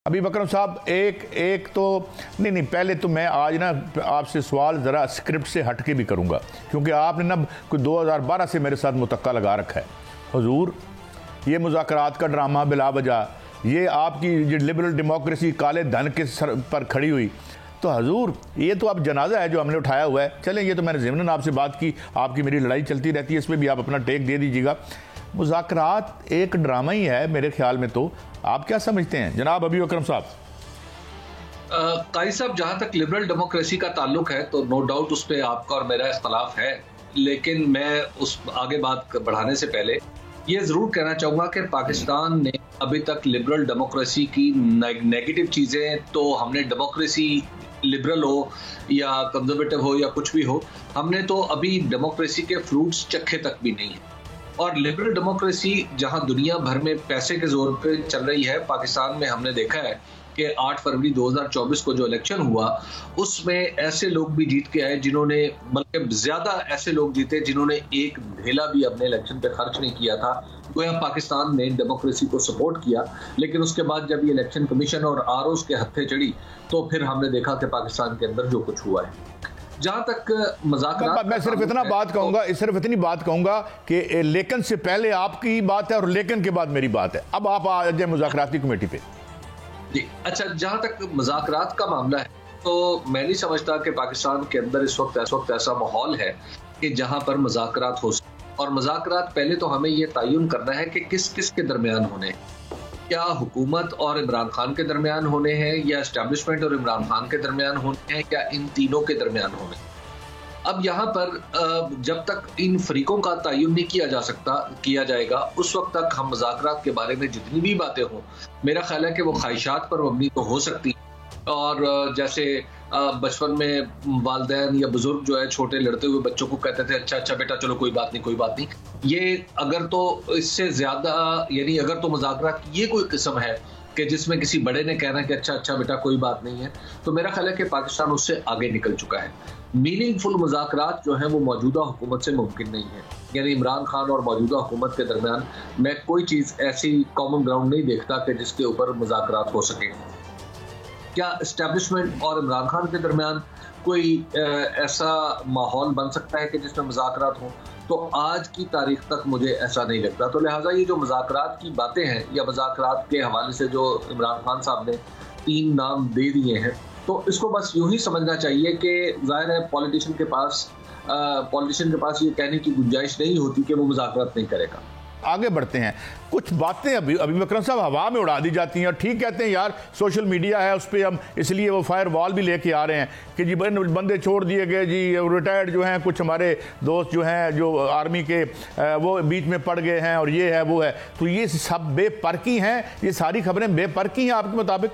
हबीब अकरम साहब एक तो नहीं, पहले तो मैं आज ना आपसे सवाल ज़रा स्क्रिप्ट से हट के भी करूँगा, क्योंकि आपने ना कोई 2012 से मेरे साथ मुतक्का लगा रखा है। हुजूर, ये मुज़ाकरात का ड्रामा बिला वजह, ये आपकी जो लिबरल डेमोक्रेसी काले धन के सर पर खड़ी हुई, तो हजूर ये तो अब जनाजा है जो हमने उठाया हुआ है। चलें, ये तो मैंने ज़िमनन आपसे बात की, आपकी मेरी लड़ाई चलती रहती है, इसमें भी आप अपना टेक दे दीजिएगा। मुज़ाकरात एक ड्रामा ही है मेरे ख्याल में, तो आप क्या समझते हैं जनाब हबीब अकरम साहब? काई साहब, जहां तक लिबरल डेमोक्रेसी का ताल्लुक है तो नो डाउट उस पर आपका और मेरा इख्तलाफ है, लेकिन मैं उस आगे बात बढ़ाने से पहले ये जरूर कहना चाहूंगा कि पाकिस्तान ने अभी तक लिबरल डेमोक्रेसी की नेगेटिव चीजें, तो हमने डेमोक्रेसी लिबरल हो या कंजर्वेटिव हो या कुछ भी हो, हमने तो अभी डेमोक्रेसी के फ्रूट्स चखे तक भी नहीं है। और लिबरल डेमोक्रेसी जहां दुनिया भर में पैसे के जोर पे चल रही है, पाकिस्तान में हमने देखा है कि 8 फरवरी 2024 को जो इलेक्शन हुआ उसमें ऐसे लोग भी जीत के आए जिन्होंने, बल्कि ज्यादा ऐसे लोग जीते जिन्होंने एक ढेला भी अपने इलेक्शन पे खर्च नहीं किया था। गोया पाकिस्तान ने डेमोक्रेसी को सपोर्ट किया, लेकिन उसके बाद जब ये इलेक्शन कमीशन और आरओ के हत्थे चढ़ी तो फिर हमने देखा कि पाकिस्तान के अंदर जो कुछ हुआ है। जहां तक मजाक, मैं सिर्फ इतना बात कहूंगा, सिर्फ इतनी बात कहूंगा कि लेकिन से पहले आपकी बात है और लेकिन के बाद मेरी बात है। अब आप आ जाए मुज़ाकराती कमेटी पे। जी अच्छा, जहां तक मुज़ाकरात का मामला है तो मैं नहीं समझता कि पाकिस्तान के अंदर इस वक्त ऐसा माहौल है कि जहां पर मुज़ाकरात हो सके। और मुज़ाकरात पहले तो हमें यह तयन करना है कि किस किस के दरमियान होने हैं। क्या हुकूमत और इमरान खान के दरमियान होने हैं, या एस्टैब्लिशमेंट और इमरान खान के दरमियान होने हैं, या इन तीनों के दरमियान होने हैं? अब यहाँ पर जब तक इन फरीकों का तयन नहीं किया जाएगा, उस वक्त तक हम मुज़ाकरात के बारे में जितनी भी बातें हों, मेरा ख्याल है कि वो ख्वाहिशात पर मबनी तो हो सकती है। और जैसे बचपन में वालिदैन या बुजुर्ग जो है छोटे लड़ते हुए बच्चों को कहते थे अच्छा बेटा चलो कोई बात नहीं, ये अगर तो इससे ज्यादा, यानी अगर तो मुज़ाकरात की ये कोई किस्म है कि जिसमें किसी बड़े ने कहना कि अच्छा बेटा कोई बात नहीं है, तो मेरा ख्याल है कि पाकिस्तान उससे आगे निकल चुका है। मीनिंगफुल मुज़ाकरात जो है वो मौजूदा हुकूमत से मुमकिन नहीं है, यानी इमरान खान और मौजूदा हुकूमत के दरमियान मैं कोई चीज़ ऐसी कॉमन ग्राउंड नहीं देखता कि जिसके ऊपर मुज़ाकरात हो सके। क्या एस्टैब्लिशमेंट और इमरान खान के दरमियान कोई ऐसा माहौल बन सकता है कि जिसमें मुज़ाकरात हों? तो आज की तारीख तक मुझे ऐसा नहीं लगता। तो लिहाजा ये जो मुज़ाकरात की बातें हैं या मुज़ाकरात के हवाले से जो इमरान खान साहब ने 3 नाम दे दिए हैं, तो इसको बस यूं ही समझना चाहिए कि जाहिर है पॉलिटिशियन के पास ये कहने की गुंजाइश नहीं होती कि वो मुज़ाकरात नहीं करेगा। आगे बढ़ते हैं। कुछ बातें अभी अकरम साहब हवा में उड़ा दी जाती हैं और ठीक कहते हैं यार सोशल मीडिया है उस पर हम इसलिए वो फायर वॉल भी लेके आ रहे हैं कि जी बंदे छोड़ दिए गए, जी रिटायर्ड जो हैं कुछ हमारे दोस्त जो हैं जो आर्मी के वो बीच में पड़ गए हैं और ये है वो है, तो ये सब बेपरकी हैं, ये सारी खबरें बेपरकी हैं आपके मुताबिक?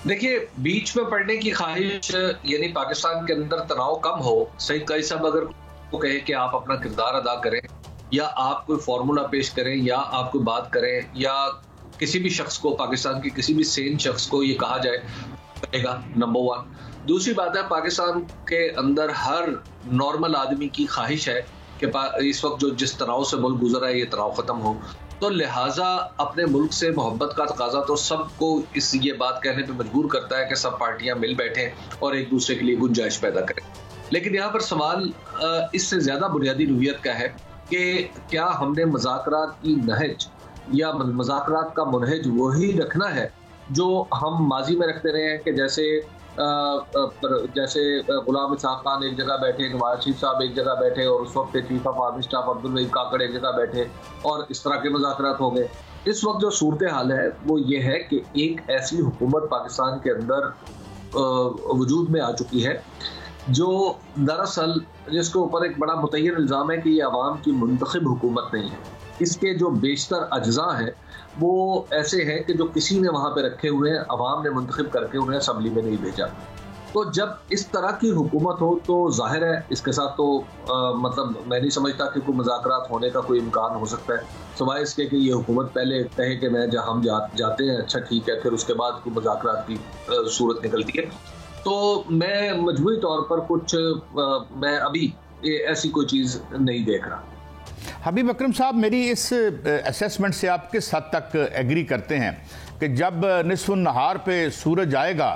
देखिए, बीच में पड़ने की ख्वाहिश, यानी पाकिस्तान के अंदर तनाव कम हो, सही कई सब अगर वो कहे कि आप अपना किरदार अदा करें या आप कोई फार्मूला पेश करें या आप कोई बात करें या किसी भी शख्स को, पाकिस्तान के किसी भी सेन शख्स को ये कहा जाए, करेगा, नंबर 1। दूसरी बात है, पाकिस्तान के अंदर हर नॉर्मल आदमी की ख्वाहिश है कि इस वक्त जो जिस तनाव से मुल्क गुजरा है ये तनाव खत्म हो। तो लिहाजा अपने मुल्क से मोहब्बत का तकाजा तो सबको ये बात कहने पे मजबूर करता है कि सब पार्टियां मिल बैठें और एक दूसरे के लिए गुंजाइश पैदा करें। लेकिन यहाँ पर सवाल इससे ज्यादा बुनियादी नोयत का है कि क्या हमने मुज़ाकरात की नहज या मुज़ाकरात का मुनहज वही रखना है जो हम माजी में रखते रहे हैं कि जैसे गुलाम इसहाक़ खान एक जगह बैठे, नवाज शरीफ साहब एक जगह बैठे और उस वक्त chief of army staff Abdul Waheed Kakar एक जगह बैठे और इस तरह के मुज़ाकरात हो गए। इस वक्त जो सूरत हाल है वो ये है कि एक ऐसी हुकूमत पाकिस्तान के अंदर वजूद में आ चुकी है जो दरअसल जिसके ऊपर एक बड़ा मुतय्यन इल्ज़ाम है कि ये अवाम की मुंतखब हुकूमत नहीं है। इसके जो बेशतर अज्जा हैं वो ऐसे हैं कि जो किसी ने वहाँ पे रखे हुए हैं, अवाम ने मुंतखब करके उन्हें असम्बली में नहीं भेजा। तो जब इस तरह की हुकूमत हो तो जाहिर है इसके साथ तो मतलब मैं नहीं समझता कि कोई मुज़ाकरात होने का कोई इम्कान हो सकता है, सिवाय इसके कि ये हुकूमत पहले कहे कि मैं जहाँ हम जाते हैं, अच्छा ठीक है, फिर उसके बाद कोई मुज़ाकरात की सूरत निकलती है। तो मैं मजबूरी तौर पर मैं अभी ऐसी कोई चीज़ नहीं देख रहा। हबीब अकरम साहब, मेरी इस असेसमेंट से आप किस हद तक एग्री करते हैं कि जब निस्फ़ुन नहार पे सूरज आएगा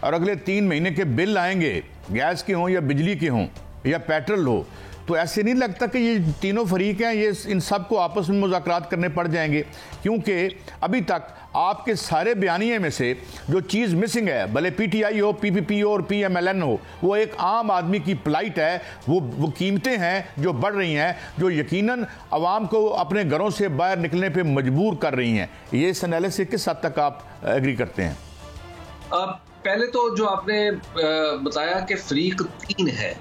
और अगले 3 महीने के बिल आएंगे, गैस के हों या बिजली के हों या पेट्रोल हो, तो ऐसे नहीं लगता कि ये तीनों फरीक हैं, ये इन सब को आपस में मुज़ाकरात करने पड़ जाएंगे? क्योंकि अभी तक आपके सारे बयानिए में से जो चीज़ मिसिंग है, भले PTI हो, PPP हो और PMLN हो, वो एक आम आदमी की प्लाइट है। वो कीमतें हैं जो बढ़ रही हैं, जो यकीनन आवाम को अपने घरों से बाहर निकलने पर मजबूर कर रही हैं। ये इस एनालिसिस से किस हद तक आप एग्री करते हैं? पहले तो जो आपने बताया कि फरीक 3 है,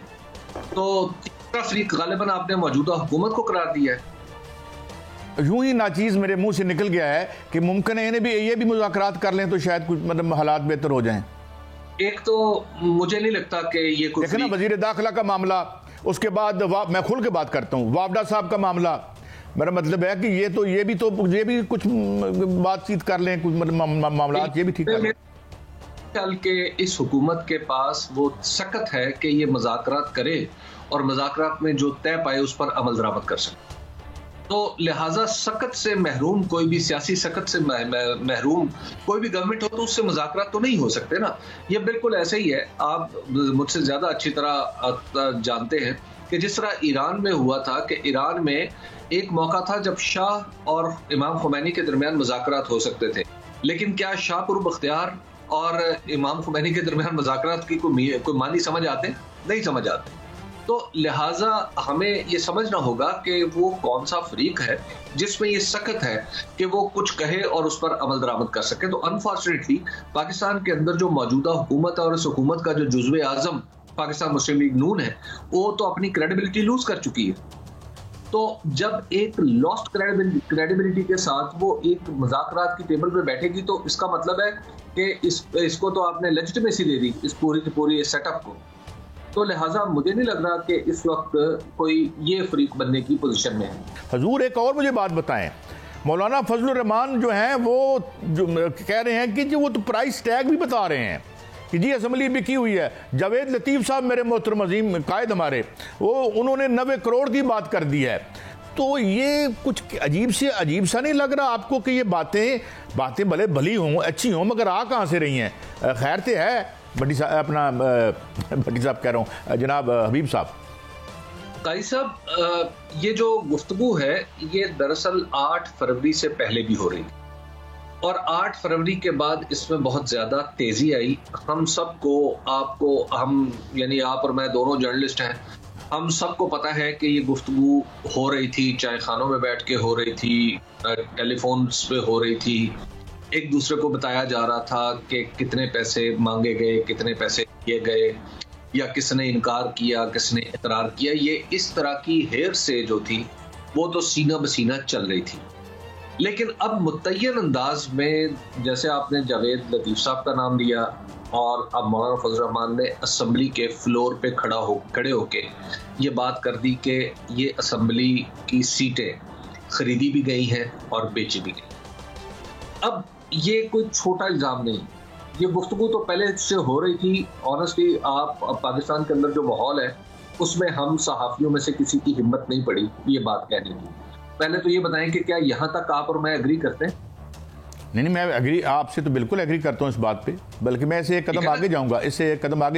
तो तीसरा फरीक गालिबन आपने मौजूदा हुकूमत को करार दिया है। यूं ही नाचीज मेरे मुंह से निकल गया है कि मुमकिन है इन्हें भी ये भी मुज़ाकरात कर लें तो शायद कुछ मतलब हालात बेहतर हो जाएं। एक तो मुझे नहीं लगता कि ये कुछ देखना वजीर दाखिला का मामला, उसके बाद मैं खुल के बात करता हूँ, वावडा साहब का मामला, मेरा मतलब है कि ये भी कुछ बातचीत कर लें, कुछ मामला ये भी ठीक है। कल के इस हुकूमत के पास वो सकत है कि ये मुज़ाकरात करे और मुज़ाकरात में जो तय पाए उस पर अमल दरामद कर सके। तो लिहाजा सकत से महरूम कोई भी सियासी सकत से महरूम कोई भी गवर्नमेंट हो तो उससे मुज़ाकरात तो नहीं हो सकते ना। ये बिल्कुल ऐसे ही है। आप मुझसे ज़्यादा अच्छी तरह जानते हैं कि जिस तरह ईरान में हुआ था कि ईरान में एक मौका था जब शाह और इमाम खुमैनी के दरमियान मुज़ाकरात हो सकते थे, लेकिन क्या शाह पुर बख्तियार और इमाम खुमैनी के दरमियान मुज़ाकरात की कोई मानी समझ आते? नहीं समझ आते। तो लिहाजा हमें ये समझना होगा कि वो कौन सा फरीक है जिसमें ये सख्त है कि वो कुछ कहे और उस पर अमल दरामद कर सके। तो अनफॉर्चुनेटली पाकिस्तान के अंदर जो मौजूदा हुकूमत है और इस हुकूमत का जो जुज़्वे आज़म पाकिस्तान मुस्लिम लीग नून है, वो तो अपनी क्रेडिबिलिटी लूज कर चुकी है। तो जब एक लॉस्ट क्रेडिबिलिटी के साथ वो एक मुज़ाकरात की टेबल पे बैठेगी तो इसका मतलब है कि इसको तो आपने लेजिटिमेसी दे दी इस पूरी की पूरी सेटअप को। तो लिहाजा मुझे नहीं लग रहा कि इस वक्त कोई ये फरीक बनने की पोजीशन में है। हजूर एक और मुझे बात बताएं, मौलाना फजलुर रहमान जो हैं वो जो कह रहे हैं कि जो वो तो प्राइस टैग भी बता रहे हैं कि जी असम्बली बिकी हुई है। जावेद लतीफ़ साहब मेरे मोहतरम अजीम कायद हमारे, वो उन्होंने 90 करोड़ की बात कर दी है। तो ये कुछ अजीब सा नहीं लग रहा आपको कि ये बातें भले भली हों, अच्छी हों, मगर आ कहाँ से रही हैं? खैर से है भट्टी साहब कह रहा हूँ, जनाब हबीब साहब। काई साहब, ये जो गुफ्तगू है ये दरअसल 8 फरवरी से पहले भी हो रही और 8 फरवरी के बाद इसमें बहुत ज्यादा तेजी आई। हम सबको, आपको, हम यानी आप और मैं दोनों जर्नलिस्ट हैं, हम सबको पता है कि ये गुफ्तगू हो रही थी, चाय खानों में बैठ के हो रही थी, टेलीफोन्स पे हो रही थी, एक दूसरे को बताया जा रहा था कि कितने पैसे मांगे गए, कितने पैसे दिए गए, या किसने इनकार किया, किसने इकरार किया। ये इस तरह की हेर से जो थी वो तो सीना बसीना चल रही थी। लेकिन अब मुतय्यन अंदाज में, जैसे आपने जावेद लतीफ़ साहब का नाम लिया और अब मौलाना फजल रहमान ने असम्बली के फ्लोर पे खड़े होके ये बात कर दी कि ये असम्बली की सीटें खरीदी भी गई हैं और बेची भी गई। अब ये कोई छोटा इल्ज़ाम नहीं, ये गुफ्तगू तो पहले से हो रही थी। ऑनेस्टली आप पाकिस्तान के अंदर जो माहौल है उसमें हम सहाफ़ियों में से किसी की हिम्मत नहीं पड़ी ये बात कहने की। पहले तो ये बताएं कि क्या यहाँ तक आप और मैं एग्री करते हैं? नहीं, मैं एग्री, आपसे तो बिल्कुल एग्री करता हूँ इस बात पे, बल्कि मैं इससे एक कदम आगे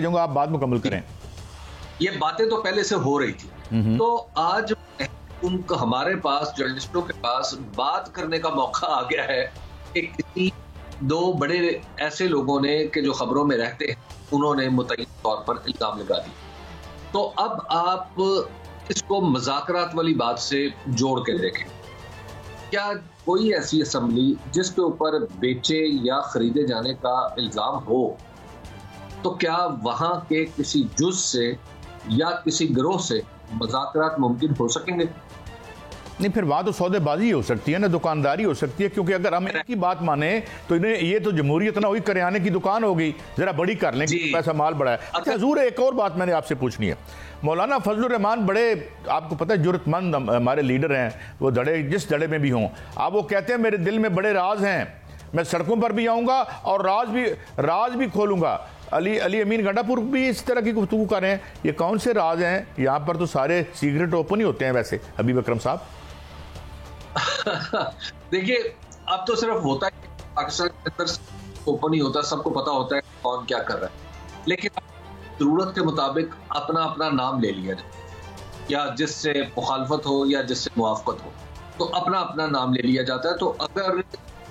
जाऊँगा, आप बात मुकम्मल करें। ये बातें तो पहले से हो रही थी, तो आज हमारे पास जर्नलिस्टों के पास बात करने का मौका आ गया है कि किसी 2 बड़े ऐसे लोगों ने कि जो खबरों में रहते हैं, उन्होंने मुतय्यन तौर पर इल्जाम लगा दिया। तो अब आप इसको मुज़ाकरात वाली बात से जोड़ के देखें, क्या कोई ऐसी असम्बली जिसके ऊपर बेचे या खरीदे जाने का इल्जाम हो, तो क्या वहां के किसी जुज से या किसी गिरोह से मुज़ाकरात मुमकिन हो सकेंगे? नहीं, फिर वहाँ तो सौदेबाजी हो सकती है ना, दुकानदारी हो सकती है, क्योंकि अगर हम एक ही बात माने तो इन्हें ये तो जमहूरियत ना हुई, करियाने की दुकान हो गई, जरा बड़ी कर लें, पैसा माल बड़ा है। अच्छा हजूर, एक और बात मैंने आपसे पूछनी है। मौलाना फजलुर रहमान बड़े, आपको पता है, जुर्रतमंद हमारे लीडर हैं, वो जिस धड़े में भी हों, आप वो कहते हैं मेरे दिल में बड़े राज हैं, मैं सड़कों पर भी आऊँगा और राज भी खोलूँगा। अली अमीन गंडापुर भी इस तरह की गुफ्तगू कर रहे हैं। ये कौन से राज हैं? यहाँ पर तो सारे सीक्रेट ओपन ही होते हैं वैसे, हबीब अकरम साहब। देखिए, अब तो सिर्फ होता है पाकिस्तान के अंदर ओपन ही होता है, सबको पता होता है कौन क्या कर रहा है, लेकिन जरूरत के मुताबिक अपना अपना नाम ले लिया जाए, या जिससे मुखालफत हो या जिससे मुआफकत हो, तो अपना अपना नाम ले लिया जाता है। तो अगर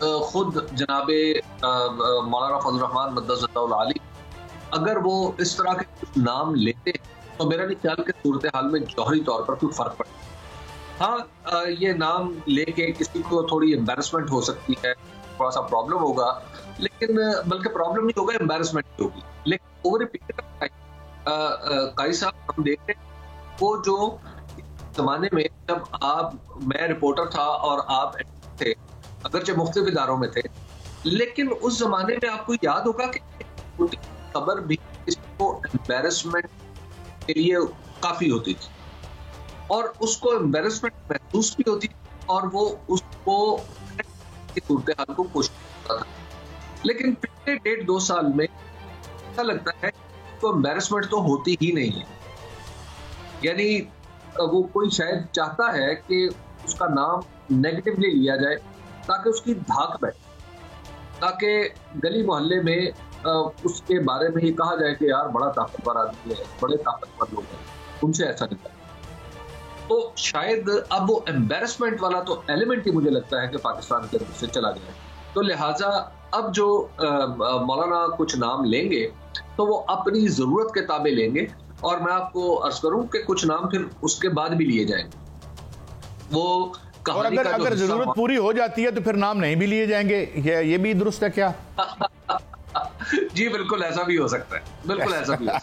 खुद जनाबे मौलाना फजल रहमान मद्दसल्लाहु अलैहि अगर वो इस तरह के कुछ नाम लेते हैं तो मेरा नहीं ख्याल कि सूरत हाल में जौहरी तौर पर कोई फर्क पड़ता। हाँ, ये नाम लेके किसी को थोड़ी एम्बेरसमेंट हो सकती है, थोड़ा सा प्रॉब्लम होगा, लेकिन बल्कि प्रॉब्लम नहीं होगा, एम्बेरसमेंट होगी। लेकिन over a period of time काई साहब हम देखते हैं वो जो जमाने में जब मैं रिपोर्टर था और आप थे, अगरचे मुख्तलिफ इदारों में थे, लेकिन उस जमाने में आपको याद होगा कि खबर भी इसको एम्बेरसमेंट के लिए काफी होती थी और उसको एम्बेरसमेंट महसूस भी होती थी और वो उसको सूरत हाल को कोशिश करता था। लेकिन पिछले 1.5-2 साल में ऐसा लगता है तो एम्बेरसमेंट तो होती ही नहीं है, यानी वो कोई शायद चाहता है कि उसका नाम नेगेटिवली लिया जाए ताकि उसकी धाक बैठे, ताकि गली मोहल्ले में उसके बारे में ही कहा जाए कि यार बड़ा ताकतवर आदमी है, बड़े ताकतवर लोग हैं, उनसे ऐसा नहीं करता। तो शायद अब वो एम्बेरसमेंट वाला तो एलिमेंट ही मुझे लगता है कि पाकिस्तान के अंदर से चला गया है। तो लिहाजा अब जो मौलाना कुछ नाम लेंगे तो वो अपनी जरूरत के ताबे लेंगे, और मैं आपको अर्ज करूं कि कुछ नाम फिर उसके बाद भी लिए जाएंगे। वो और अगर जरूरत पूरी हो जाती है तो फिर नाम नहीं भी लिए जाएंगे, ये भी दुरुस्त है क्या? जी बिल्कुल ऐसा भी हो सकता है, बिल्कुल ऐसा भी हो सकता है।